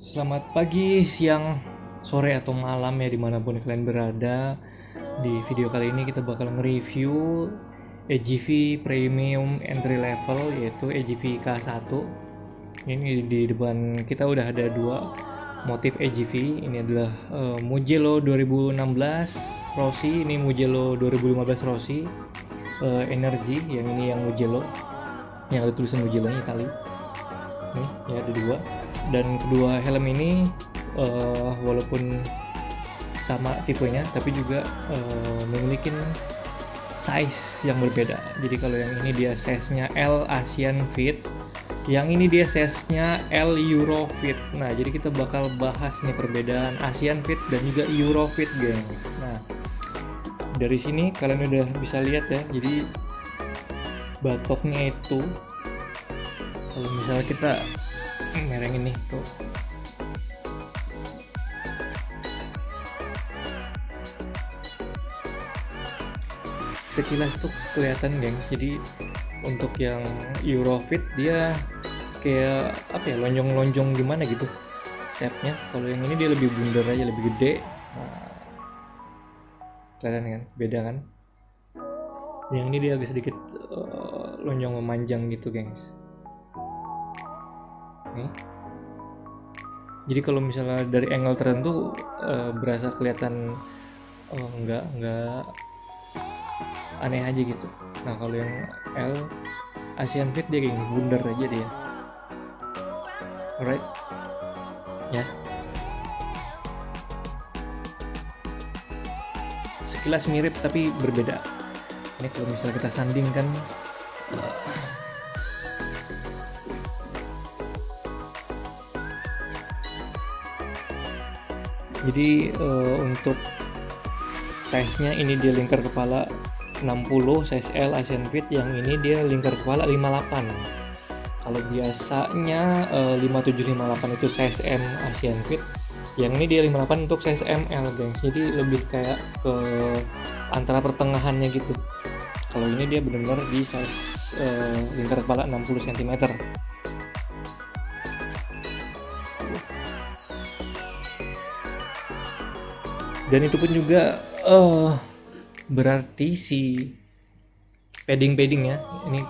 Selamat pagi, siang, sore, atau malam ya dimanapun kalian berada. Di video kali ini kita bakal nge-review AGV Premium Entry Level yaitu AGV K1. Ini di depan kita udah ada dua motif AGV. Ini adalah Mugello 2016 Rossi, ini Mugello 2015 Rossi. Energy, yang ini yang Mugello, yang ada tulisan Mugello nya Itali. Nih, ya ada dua. Dan kedua helm ini walaupun sama tipenya tapi juga memiliki size yang berbeda. Jadi kalau yang ini dia size-nya L Asian Fit, yang ini dia size-nya L Euro Fit. Nah, jadi kita bakal bahas nih perbedaan Asian Fit dan juga Euro Fit, gengs. Nah, dari sini kalian udah bisa lihat ya. Jadi batoknya itu kalau misalnya kita mereng ini tuh, sekilas tuh kelihatan, gengs. Jadi untuk yang Eurofit dia kayak apa ya, lonjong-lonjong gimana gitu shape-nya. Kalau yang ini dia lebih bundar aja, lebih gede. Nah, kelihatan kan, beda kan. Yang ini dia agak sedikit lonjong memanjang gitu, gengs. Nih. Jadi kalau misalnya dari angle tertentu berasa kelihatan nggak aneh aja gitu. Nah, kalau yang L Asian Fit dia kayak bundar aja dia. Alright, ya. Sekilas mirip tapi berbeda. Ini kalau misalnya kita sandingkan, jadi untuk size-nya ini dia lingkar kepala 60 size L Asian Fit, yang ini dia lingkar kepala 58. Kalau biasanya 5758 itu size M Asian Fit, yang ini dia 58 untuk size ML, gengs. Jadi lebih kayak ke antara pertengahannya gitu. Kalau ini dia benar-benar di size lingkar kepala 60 cm. Dan itu pun juga berarti si padding ya. Ini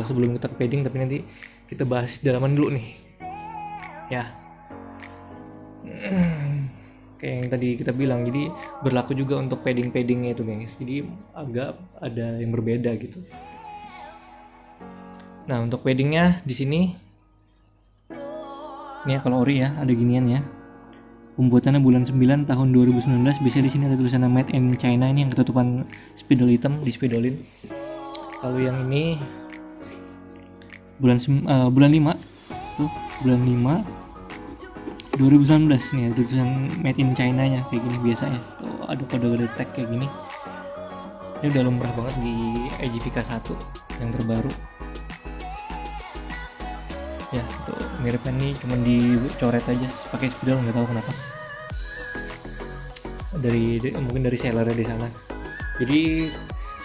sebelum kita ke padding, tapi nanti kita bahas dalaman dulu nih. Ya. Kayak yang tadi kita bilang, jadi berlaku juga untuk paddingnya itu, guys. Jadi agak ada yang berbeda gitu. Nah, untuk paddingnya di sini, ini ya kalau ori ya, ada ginian ya. Pembuatannya bulan 9 tahun 2019. Biasanya di sini ada tulisannya Made in China, ini yang ketutupan spidol hitam di spidolin. Kalau yang ini bulan 5 tuh, bulan 5 2019 nih ada tulisan Made in China nya kayak gini biasanya. Tuh ada kode-kode tag kayak gini. Ini udah lumrah banget di AGV K1 yang terbaru. Ya, tuh miripnya nih, cuman dicoret aja pakai spidol, nggak tahu kenapa. Mungkin dari sellernya di sana. Jadi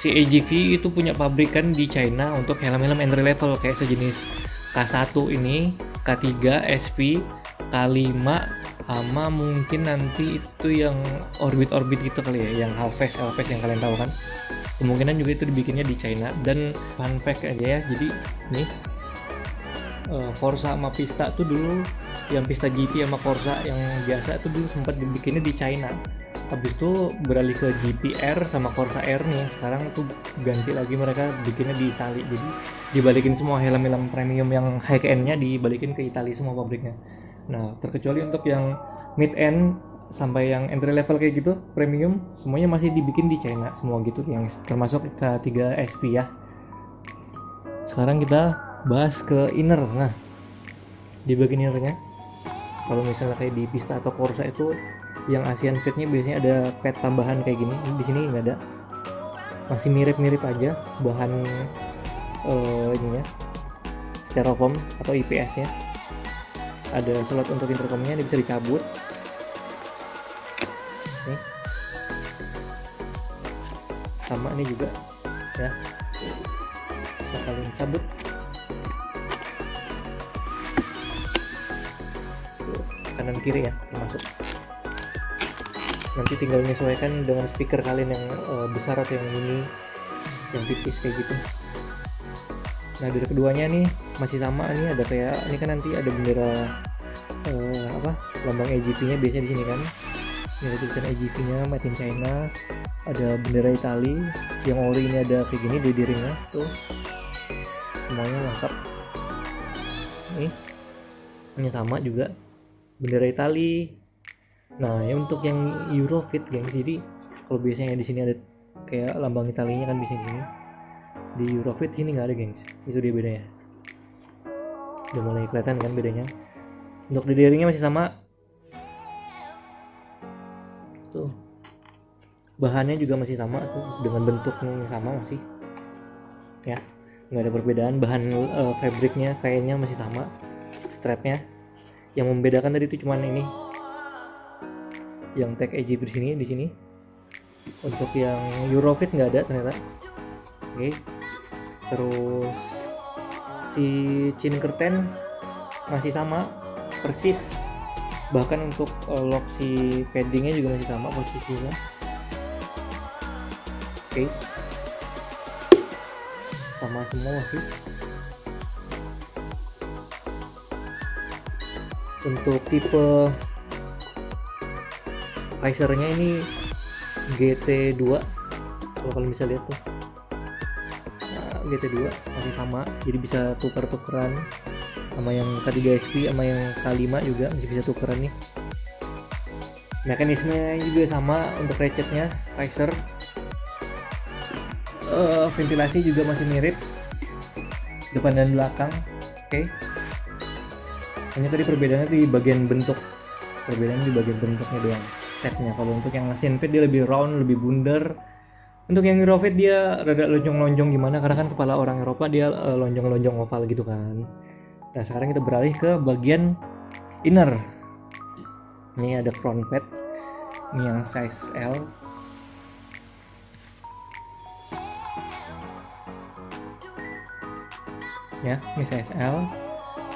si AGV itu punya pabrikan di China untuk helm-helm entry level kayak sejenis K1 ini, K3, SV, K5, sama mungkin nanti itu yang orbit gitu kali ya, yang Halfest yang kalian tahu kan. Kemungkinan juga itu dibikinnya di China. Dan fun fact aja ya, jadi nih Corsa sama Pista tuh dulu, yang Pista GT sama Corsa yang biasa tuh dulu sempat dibikinnya di China. Habis itu beralih ke GPR sama Corsa R nih, sekarang tuh ganti lagi mereka bikinnya di Itali. Jadi dibalikin semua helm-helm premium yang high end-nya dibalikin ke Itali semua pabriknya. Nah, terkecuali untuk yang mid end sampai yang entry level kayak gitu, premium, semuanya masih dibikin di China semua gitu, yang termasuk K3 SP ya. Sekarang kita bahas ke inner. Nah, di bagian innernya, kalau misalnya kayak di Pista atau Corsa itu yang Asian Fit-nya biasanya ada pad tambahan kayak gini. Di sini nggak ada, masih mirip-mirip aja bahan ininya, styrofoam atau IPS nya. Ada slot untuk intercomnya, ini bisa dicabut nih, sama ini juga ya, bisa kalian cabut. kanan kiri ya termasuk. Nanti tinggal menyesuaikan dengan speaker kalian yang besar atau yang mini, yang tipis kayak gitu. Nah dari keduanya nih masih sama nih, ada kayak ini kan nanti ada bendera lambang EGV-nya biasanya di sini kan. Ini ada tulisan EGV-nya Made in China, ada bendera Itali, yang ori ini ada kayak gini di ringnya tuh, semuanya lengkap. Ini sama juga bendera Itali. Nah ya untuk yang Eurofit gengs, jadi kalau biasanya di sini ada kayak lambang Italinya kan biasanya di sini, di Eurofit sini nggak ada gengs, itu dia bedanya. Udah mulai kelihatan kan bedanya. Untuk di ringnya masih sama tuh, bahannya juga masih sama tuh, dengan bentuknya yang sama masih ya, nggak ada perbedaan. Bahan fabriknya kainnya masih sama, strapnya. Yang membedakan tadi itu cuman ini yang tag EGV di sini. Untuk yang Eurofit nggak ada ternyata. Oke. Terus si chain curtain masih sama persis, bahkan untuk lock si paddingnya juga masih sama posisinya. Oke. Sama semua masih. Untuk tipe visornya ini GT2, kalau kalian bisa lihat tuh, nah, GT2 masih sama, jadi bisa tuker-tukeran sama yang K3SP sama yang K5 juga masih bisa tukeran nih. Mekanismenya juga sama untuk ratchetnya, visor. Ventilasi juga masih mirip depan dan belakang. Oke. Hanya tadi perbedaannya di bagian bentuk, perbedaan di bagian bentuknya doang, setnya. Kalau untuk yang Asian Fit dia lebih round, lebih bundar. Untuk yang Eurofit dia rada lonjong-lonjong gimana, karena kan kepala orang Eropa dia lonjong-lonjong oval gitu kan. Nah sekarang kita beralih ke bagian inner. Ini ada front pad, ini yang size L. Ya, ini size L.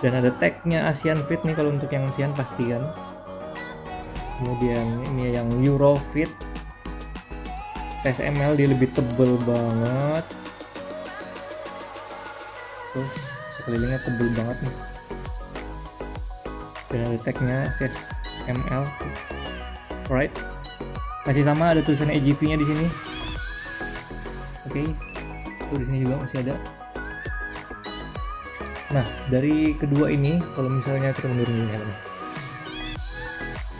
Dan ada tagnya Asian Fit nih kalau untuk yang Asian pasti kan. Kemudian ini yang Eurofit size ML, dia lebih tebel banget tuh, sekelilingnya tebel banget nih. Dan ada tagnya size ML. Alright, masih sama, ada tulisan EGV nya di sini. Oke, tuh di sini juga masih ada. Nah dari kedua ini, kalau misalnya kita mundurin ini helmnya,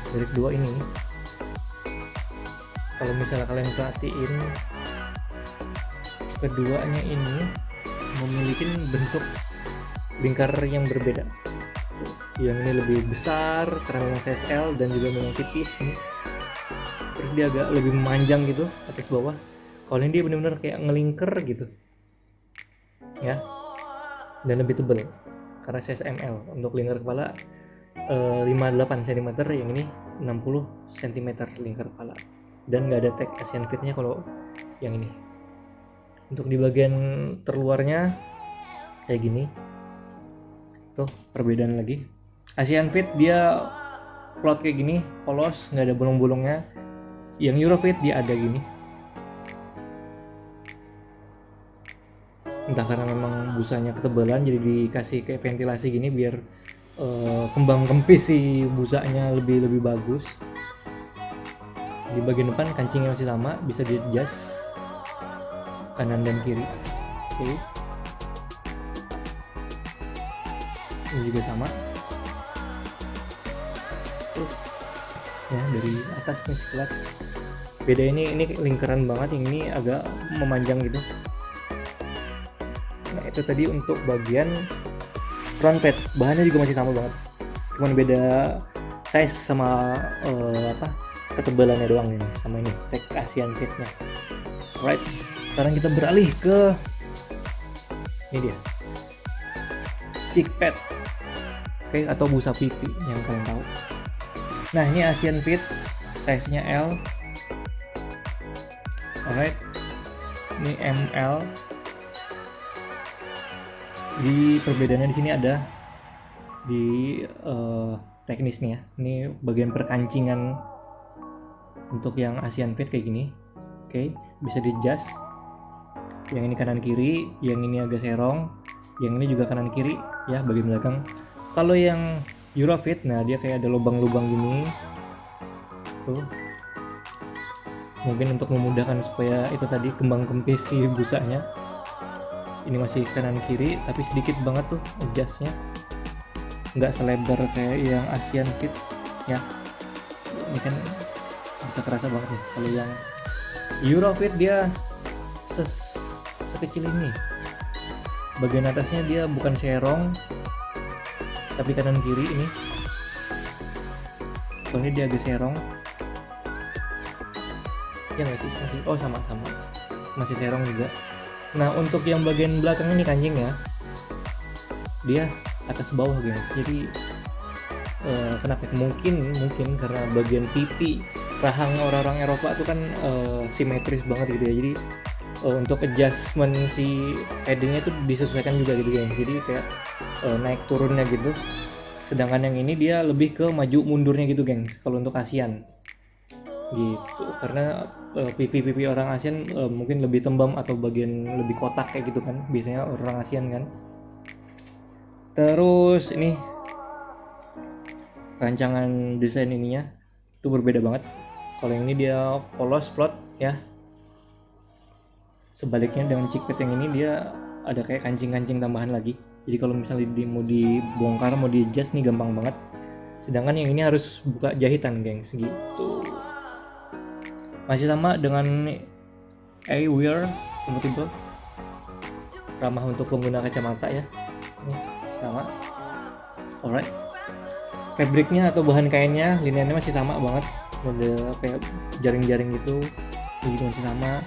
dari kedua ini, kalau misalnya kalian perhatiin, keduanya ini memiliki bentuk lingkar yang berbeda. Yang ini lebih besar karena memang size L dan juga memang tipis nih. Terus dia agak lebih memanjang gitu atas bawah. Kalau ini dia benar-benar kayak ngelingker gitu ya, dan lebih tebal karena size ML. Untuk lingkar kepala 58 cm, yang ini 60 cm lingkar kepala, dan nggak ada tag Asian Fit-nya kalau yang ini. Untuk di bagian terluarnya kayak gini tuh, perbedaan lagi. Asian Fit dia plot kayak gini, polos, nggak ada bolong-bolongnya. Yang Eurofit dia ada gini, entah karena memang busanya ketebalan jadi dikasih kayak ventilasi gini biar kembang kempis si busanya lebih bagus. Di bagian depan kancingnya masih sama, bisa di adjust kanan dan kiri. Oke. Ini juga sama ya, dari atas nih sekelas. Beda ini lingkaran banget, yang ini agak memanjang gitu. Nah itu tadi untuk bagian front pad, bahannya juga masih sama banget, cuman beda size sama ketebalannya doang ini, sama ini tag Asian Fit-nya. Alright, sekarang kita beralih ke ini dia, cheek pad, oke, atau busa pipi yang kalian tahu. Nah ini Asian Fit, size-nya L. Alright, ini ML. Di perbedaannya di sini ada di teknisnya. Ini bagian perkancingan untuk yang Asian Fit kayak gini. Oke, bisa di adjust. Yang ini kanan kiri, yang ini agak serong, yang ini juga kanan kiri ya bagian belakang. Kalau yang Eurofit, nah dia kayak ada lubang-lubang gini tuh, mungkin untuk memudahkan supaya itu tadi kembang kempis si busanya. Ini masih kanan kiri tapi sedikit banget tuh adjustnya, nggak selebar kayak yang Asian Fit ya. Ini kan bisa kerasa banget nih. Kalau yang Eurofit dia sekecil ini, bagian atasnya dia bukan serong tapi kanan kiri ini. Kalau ini dia agak serong ya nggak sih, masih sama-sama masih serong juga. Nah untuk yang bagian belakang ini kancing ya, dia atas bawah guys. Jadi kenapa? Mungkin karena bagian pipi rahang orang-orang Eropa itu kan simetris banget gitu ya. Jadi untuk adjustment si paddingnya itu disesuaikan juga gitu guys. Jadi kayak naik turunnya gitu. Sedangkan yang ini dia lebih ke maju mundurnya gitu gengs kalau untuk ASEAN gitu, karena pipi-pipi orang ASEAN mungkin lebih tembam atau bagian lebih kotak kayak gitu kan biasanya orang ASEAN kan. Terus ini rancangan desain ininya itu berbeda banget. Kalau yang ini dia polos flat ya, sebaliknya dengan chickpad yang ini dia ada kayak kancing-kancing tambahan lagi. Jadi kalau misalnya mau dibongkar, mau di adjust nih gampang banget. Sedangkan yang ini harus buka jahitan gengs gitu. Masih sama dengan eyewear, compatible, ramah untuk pengguna kacamata ya. Ini sama. Alright. Fabriknya atau bahan kainnya, linennya masih sama banget. Ada kayak jaring-jaring gitu, ini masih sama.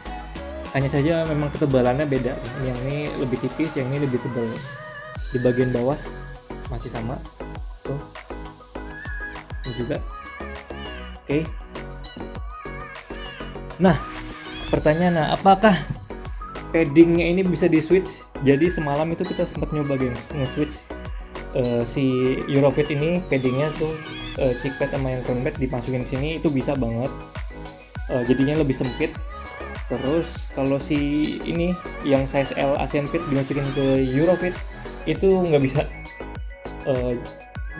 Hanya saja memang ketebalannya beda. Yang ini lebih tipis, yang ini lebih tebal. Di bagian bawah masih sama. Tuh. Ini juga. Oke. Nah, pertanyaan, apakah paddingnya ini bisa di switch? Jadi semalam itu kita sempat nyoba gengs, nge-switch si Eurofit ini paddingnya tuh chickpad sama yang crownpad dimasukin sini itu bisa banget. Jadinya lebih sempit. Terus kalau si ini yang size L Asian Fit dimasukin ke Eurofit itu nggak bisa.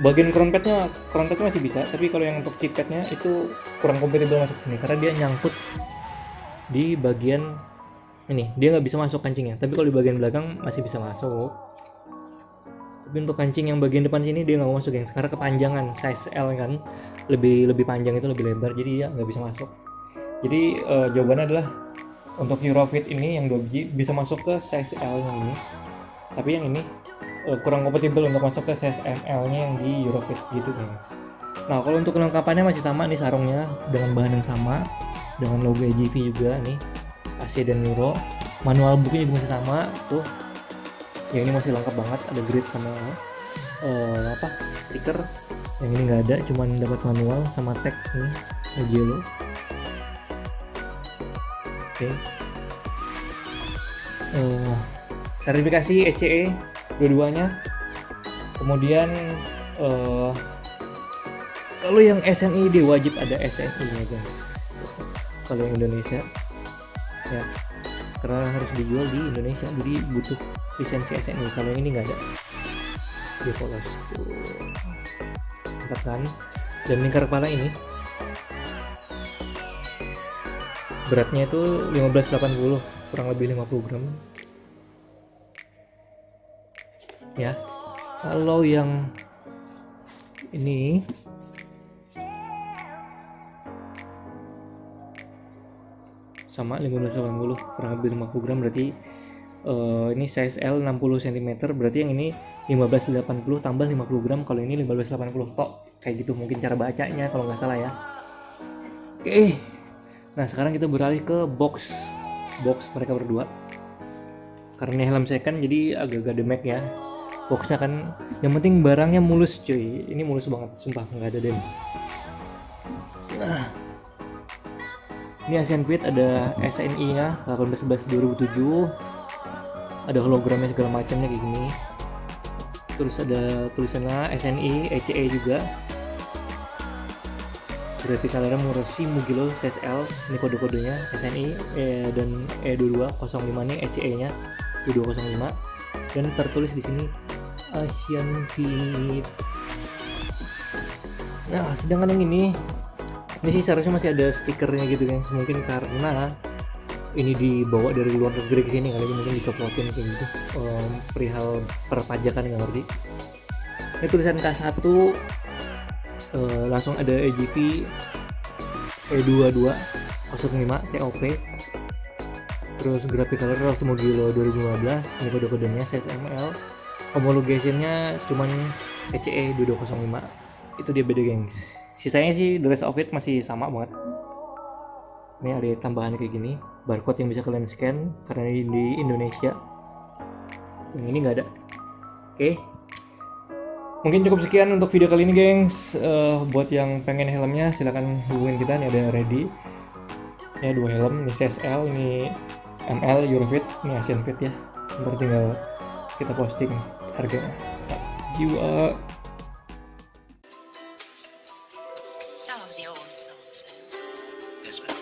Bagian crownpadnya masih bisa, tapi kalau yang untuk chickpadnya itu kurang kompatibel masuk sini karena dia nyangkut di bagian ini, dia nggak bisa masuk kancingnya. Tapi kalau di bagian belakang masih bisa masuk. Tapi untuk kancing yang bagian depan sini dia nggak mau masuk, yang karena kepanjangan size L kan lebih panjang, itu lebih lebar, jadi dia nggak bisa masuk. Jadi jawabannya adalah untuk Eurofit ini yang 2 biji bisa masuk ke size L nya ini, tapi yang ini kurang kompatibel untuk masuk ke size ML nya yang di Eurofit gitu guys. Nah kalau untuk kelengkapannya masih sama nih, sarungnya dengan bahan yang sama, dengan logo EGV juga nih, AC dan Euro. Manual bukunya juga masih sama tuh. Yang ini masih lengkap banget, ada grid sama stiker. Yang ini nggak ada, cuman dapat manual sama tag nih Mugello. Oke. Sertifikasi ECE dua-duanya. Kemudian kalau yang SNI dia wajib ada SNI nya guys. Kalau yang Indonesia ya, karena harus dijual di Indonesia, jadi butuh lisensi SNI. Kalau yang ini nggak ada, dia polos tuh, mantap kan. Dan lingkar kepala ini beratnya itu 1580, kurang lebih 50 gram ya. Kalau yang ini sama 1580, kurang lebih 50 gram, berarti ini size L 60 cm, berarti yang ini 1580 tambah 50 gram, kalau ini 1580 tok, kayak gitu mungkin cara bacanya kalau nggak salah ya. Oke. Nah sekarang kita beralih ke box mereka berdua. Karena ini helm second jadi agak-agak demek ya. Boxnya kan, yang penting barangnya mulus cuy. Ini mulus banget, sumpah nggak ada dem. Nah, ini Asian Fit, ada SNI nya 18/11/2007, ada hologramnya segala macamnya kayak gini. Terus ada tulisannya SNI, ECE juga. Graphic colornya Muroshi Mugilo CSL, ini kode-kodenya SNI dan E2205 nih ECE nya 2205, dan tertulis di sini Asian Fit. Nah, sedangkan yang ini sih seharusnya masih ada stikernya gitu guys, mungkin karena ini dibawa dari luar negeri ke sini kali, mungkin dicopotin kayak gitu, perihal perpajakan, nggak ngerti. Ini tulisan K1, langsung ada EGV E2205 TOP, terus graphic color Mugilo 2015, ini kode-kodenya CSML, homologationnya cuman ECE 2205, itu dia beda gengs. Sisanya sih the rest of it masih sama banget. Ini ada tambahan kayak gini, barcode yang bisa kalian scan karena ini di Indonesia, yang ini nggak ada. Oke. Mungkin cukup sekian untuk video kali ini gengs. Buat yang pengen helmnya silahkan hubungin kita, nih ada ready. Ini 2 helm, ini CSL, ini ML, Eurofit, ini Asian Fit ya. Ntar tinggal kita posting harganya. Jiwa. Some of the old songs. Yes, ma'am.